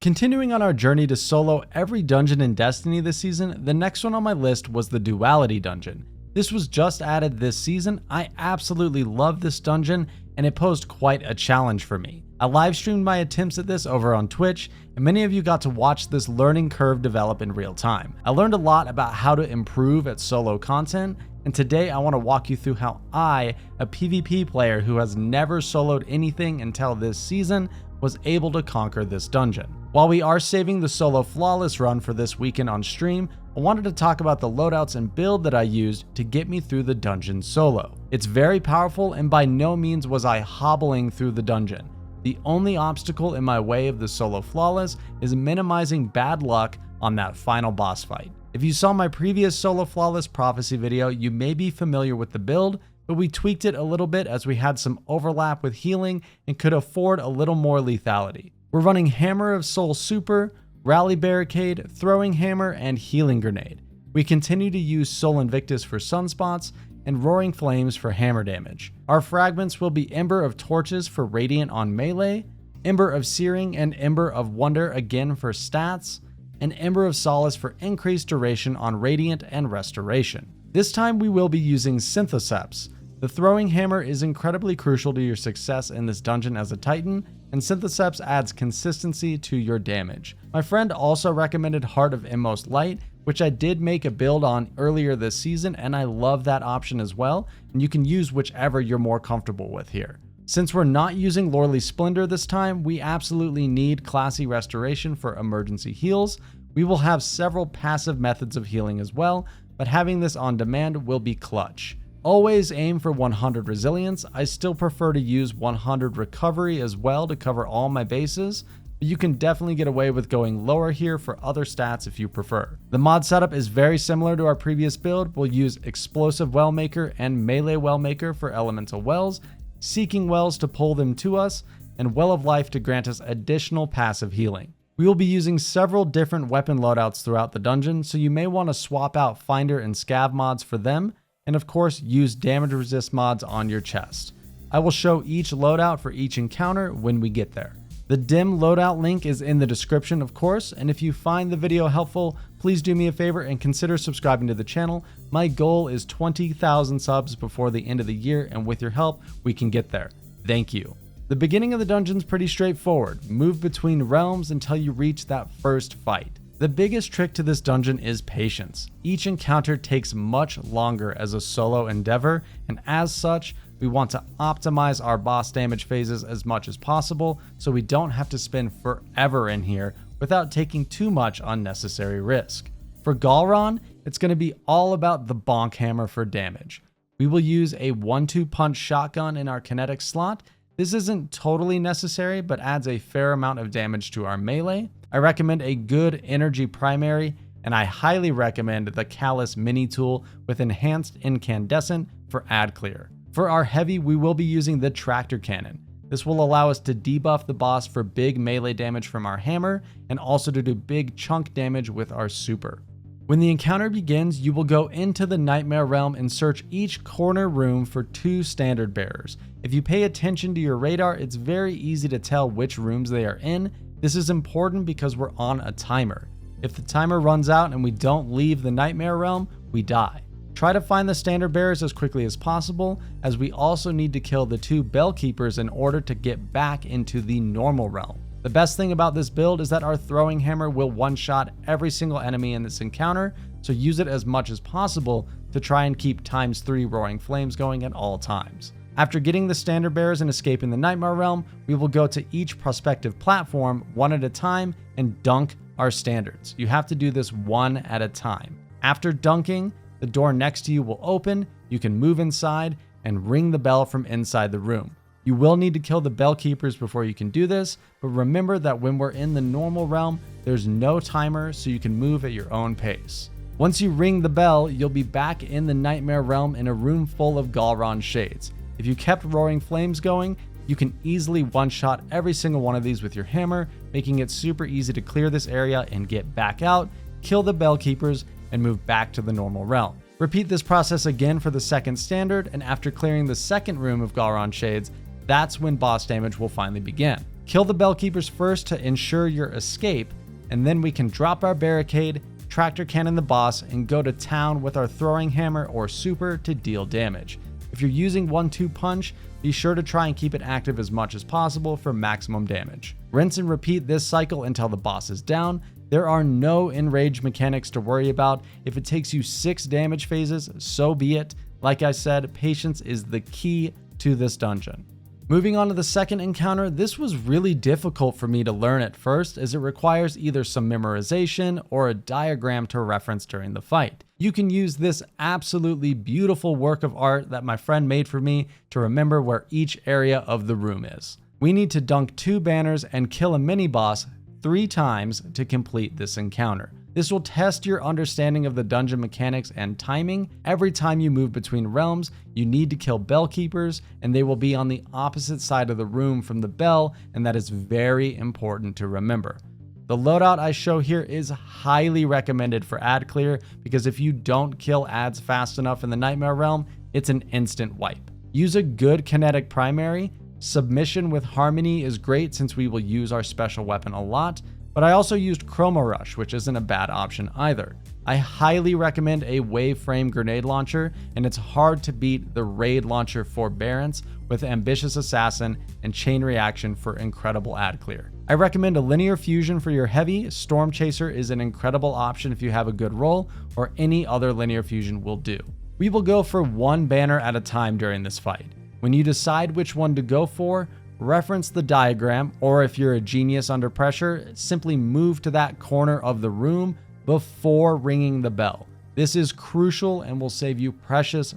Continuing on our journey to solo every dungeon in Destiny this season, the next one on my list was the Duality dungeon. This was just added this season. I absolutely love this dungeon, and it posed quite a challenge for me. I live streamed my attempts at this over on Twitch, and many of you got to watch this learning curve develop in real time. I learned a lot about how to improve at solo content, and today I want to walk you through how I, a PvP player who has never soloed anything until this season, was able to conquer this dungeon. While we are saving the solo flawless run for this weekend on stream, I wanted to talk about the loadouts and build that I used to get me through the dungeon solo. It's very powerful, and by no means was I hobbling through the dungeon. The only obstacle in my way of the solo flawless is minimizing bad luck on that final boss fight. If you saw my previous solo flawless prophecy video, you may be familiar with the build, but we tweaked it a little bit as we had some overlap with healing and could afford a little more lethality. We're running Hammer of Soul Super, Rally Barricade, Throwing Hammer, and Healing Grenade. We continue to use Soul Invictus for sunspots and Roaring Flames for hammer damage. Our fragments will be Ember of Torches for Radiant on melee, Ember of Searing and Ember of Wonder again for stats, and Ember of Solace for increased duration on Radiant and Restoration. This time we will be using Synthoceps. The Throwing Hammer is incredibly crucial to your success in this dungeon as a Titan, and Synthoceps adds consistency to your damage. My friend also recommended Heart of Inmost Light, which I did make a build on earlier this season, and I love that option as well, and you can use whichever you're more comfortable with here. Since we're not using Lordly Splendor this time, we absolutely need Classy Restoration for emergency heals. We will have several passive methods of healing as well, but having this on demand will be clutch. Always aim for 100 resilience. I still prefer to use 100 recovery as well to cover all my bases, but you can definitely get away with going lower here for other stats if you prefer. The mod setup is very similar to our previous build. We'll use Explosive Wellmaker and Melee Wellmaker for elemental wells, Seeking Wells to pull them to us, and Well of Life to grant us additional passive healing. We will be using several different weapon loadouts throughout the dungeon, so you may want to swap out Finder and Scav mods for them, and of course use damage resist mods on your chest. I will show each loadout for each encounter when we get there. The dim loadout link is in the description, of course, and if you find the video helpful, please do me a favor and consider subscribing to the channel. My goal is 20,000 subs before the end of the year, and with your help, we can get there. Thank you. The beginning of the dungeon's pretty straightforward. Move between realms until you reach that first fight. The biggest trick to this dungeon is patience. Each encounter takes much longer as a solo endeavor, and as such, we want to optimize our boss damage phases as much as possible so we don't have to spend forever in here without taking too much unnecessary risk. For Galron, it's going to be all about the bonk hammer for damage. We will use a 1-2 punch shotgun in our kinetic slot. This isn't totally necessary, but adds a fair amount of damage to our melee. I recommend a good energy primary, and I highly recommend the Callus mini tool with enhanced incandescent for ad clear. For our heavy, we will be using the tractor cannon. This will allow us to debuff the boss for big melee damage from our hammer, and also to do big chunk damage with our super. When the encounter begins, you will go into the Nightmare Realm and search each corner room for 2 standard bearers. If you pay attention to your radar, it's very easy to tell which rooms they are in. This is important because we're on a timer. If the timer runs out and we don't leave the Nightmare Realm, we die. Try to find the standard bearers as quickly as possible, as we also need to kill the 2 bell keepers in order to get back into the normal realm. The best thing about this build is that our throwing hammer will one-shot every single enemy in this encounter, so use it as much as possible to try and keep ×3 roaring flames going at all times. After getting the standard bearers and escaping the Nightmare Realm, we will go to each prospective platform one at a time and dunk our standards. You have to do this one at a time. After dunking, the door next to you will open, you can move inside and ring the bell from inside the room. You will need to kill the bell keepers before you can do this, but remember that when we're in the normal realm, there's no timer, so you can move at your own pace. Once you ring the bell, you'll be back in the Nightmare Realm in a room full of Galron shades. If you kept roaring flames going, you can easily one-shot every single one of these with your hammer, making it super easy to clear this area and get back out, kill the bell keepers, and move back to the normal realm. Repeat this process again for the second standard, and after clearing the second room of Galron shades, that's when boss damage will finally begin. Kill the bellkeepers first to ensure your escape, and then we can drop our barricade, tractor cannon the boss, and go to town with our throwing hammer or super to deal damage. If you're using 1-2 punch, be sure to try and keep it active as much as possible for maximum damage. Rinse and repeat this cycle until the boss is down. There are no enrage mechanics to worry about. If it takes you 6 damage phases, so be it. Like I said, patience is the key to this dungeon. Moving on to the second encounter, this was really difficult for me to learn at first, as it requires either some memorization or a diagram to reference during the fight. You can use this absolutely beautiful work of art that my friend made for me to remember where each area of the room is. We need to dunk 2 banners and kill a mini-boss 3 times to complete this encounter. This will test your understanding of the dungeon mechanics and timing. Every time you move between realms, you need to kill bellkeepers, and they will be on the opposite side of the room from the bell, and that is very important to remember. The loadout I show here is highly recommended for ad clear, because if you don't kill ads fast enough in the Nightmare Realm, it's an instant wipe. Use a good kinetic primary. Submission with Harmony is great since we will use our special weapon a lot, but I also used Chroma Rush, which isn't a bad option either. I highly recommend a Waveframe grenade launcher, and it's hard to beat the Raid Launcher Forbearance with Ambitious Assassin and Chain Reaction for incredible ad clear. I recommend a Linear Fusion for your heavy. Storm Chaser is an incredible option if you have a good roll, or any other Linear Fusion will do. We will go for 1 banner at a time during this fight. When you decide which one to go for, reference the diagram, or if you're a genius under pressure, simply move to that corner of the room before ringing the bell. This is crucial and will save you precious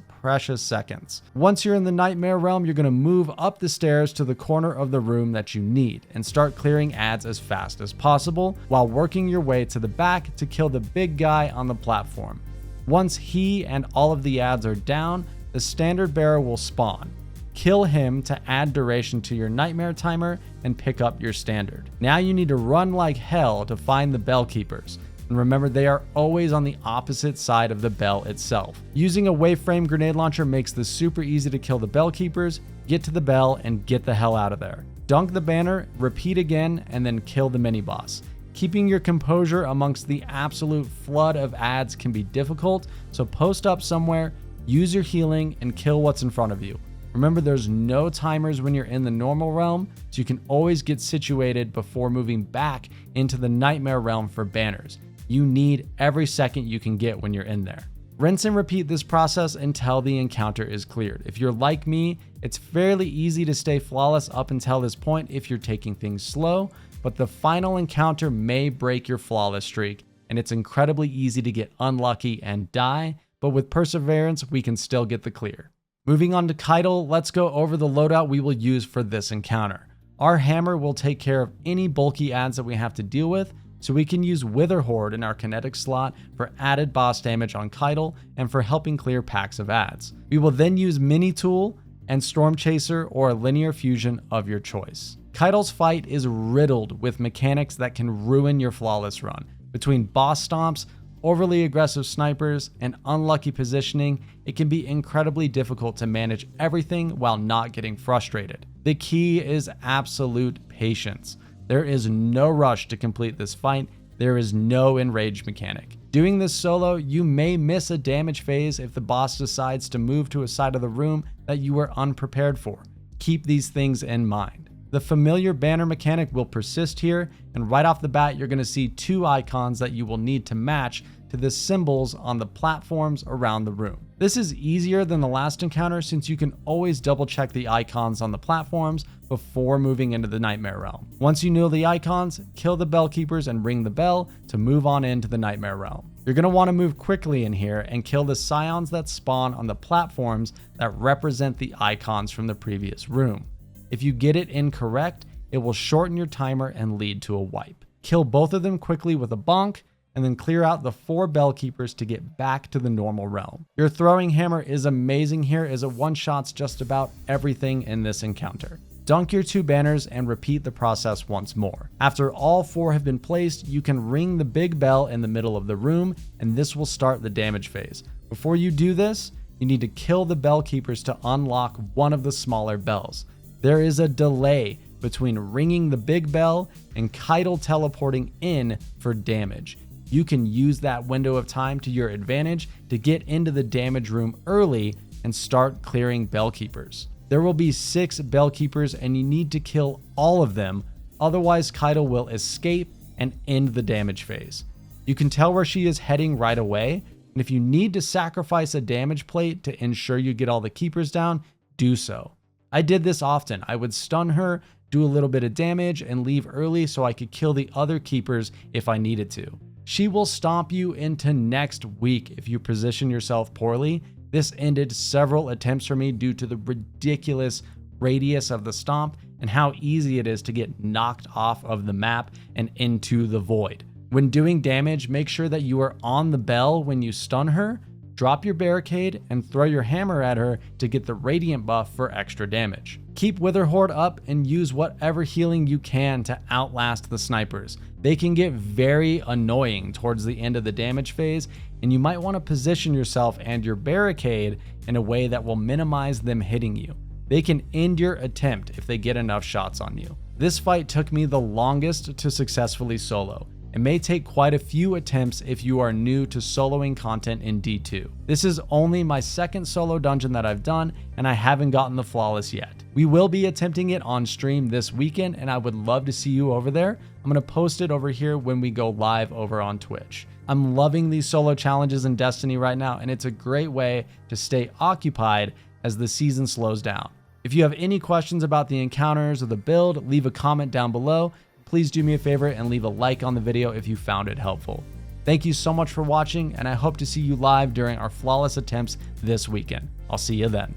seconds. Once you're in the Nightmare Realm, you're going to move up the stairs to the corner of the room that you need and start clearing ads as fast as possible while working your way to the back to kill the big guy on the platform. Once he and all of the ads are down, the standard bearer will spawn. Kill him to add duration to your nightmare timer and pick up your standard. Now you need to run like hell to find the bellkeepers. And remember, they are always on the opposite side of the bell itself. Using a Waveframe grenade launcher makes this super easy to kill the bellkeepers, get to the bell, and get the hell out of there. Dunk the banner, repeat again, and then kill the mini-boss. Keeping your composure amongst the absolute flood of ads can be difficult, so post up somewhere, use your healing, and kill what's in front of you. Remember, there's no timers when you're in the normal realm, so you can always get situated before moving back into the Nightmare Realm for banners. You need every second you can get when you're in there. Rinse and repeat this process until the encounter is cleared. If you're like me, it's fairly easy to stay flawless up until this point if you're taking things slow, but the final encounter may break your flawless streak, and it's incredibly easy to get unlucky and die, but with perseverance, we can still get the clear. Moving on to Caiatl, let's go over the loadout we will use for this encounter. Our hammer will take care of any bulky ads that we have to deal with, so we can use Wither Horde in our kinetic slot for added boss damage on Caiatl and for helping clear packs of ads. We will then use Mini Tool and Storm Chaser or a Linear Fusion of your choice. Caiatl's fight is riddled with mechanics that can ruin your flawless run. Between boss stomps, overly aggressive snipers, and unlucky positioning, it can be incredibly difficult to manage everything while not getting frustrated. The key is absolute patience. There is no rush to complete this fight. There is no enrage mechanic. Doing this solo, you may miss a damage phase if the boss decides to move to a side of the room that you were unprepared for. Keep these things in mind. The familiar banner mechanic will persist here, and right off the bat, you're going to see 2 icons that you will need to match to the symbols on the platforms around the room. This is easier than the last encounter since you can always double check the icons on the platforms before moving into the Nightmare Realm. Once you know the icons, kill the bellkeepers and ring the bell to move on into the Nightmare Realm. You're going to want to move quickly in here and kill the scions that spawn on the platforms that represent the icons from the previous room. If you get it incorrect, it will shorten your timer and lead to a wipe. Kill both of them quickly with a bonk, and then clear out the 4 bellkeepers to get back to the normal realm. Your throwing hammer is amazing here as it one-shots just about everything in this encounter. Dunk your 2 banners and repeat the process once more. After all 4 have been placed, you can ring the big bell in the middle of the room, and this will start the damage phase. Before you do this, you need to kill the bellkeepers to unlock one of the smaller bells. There is a delay between ringing the big bell and Caiatl teleporting in for damage. You can use that window of time to your advantage to get into the damage room early and start clearing Bellkeepers. There will be 6 Bellkeepers and you need to kill all of them, otherwise Caiatl will escape and end the damage phase. You can tell where she is heading right away, and if you need to sacrifice a damage plate to ensure you get all the keepers down, do so. I did this often. I would stun her, do a little bit of damage, and leave early so I could kill the other keepers if I needed to. She will stomp you into next week if you position yourself poorly. This ended several attempts for me due to the ridiculous radius of the stomp and how easy it is to get knocked off of the map and into the void. When doing damage, make sure that you are on the bell when you stun her, drop your barricade, and throw your hammer at her to get the radiant buff for extra damage. Keep Witherhoard up and use whatever healing you can to outlast the snipers. They can get very annoying towards the end of the damage phase, and you might want to position yourself and your barricade in a way that will minimize them hitting you. They can end your attempt if they get enough shots on you. This fight took me the longest to successfully solo. It may take quite a few attempts if you are new to soloing content in D2. This is only my second solo dungeon that I've done, and I haven't gotten the flawless yet. We will be attempting it on stream this weekend, and I would love to see you over there. I'm going to post it over here when we go live over on Twitch. I'm loving these solo challenges in Destiny right now, and it's a great way to stay occupied as the season slows down. If you have any questions about the encounters or the build, leave a comment down below. Please do me a favor and leave a like on the video if you found it helpful. Thank you so much for watching, and I hope to see you live during our flawless attempts this weekend. I'll see you then.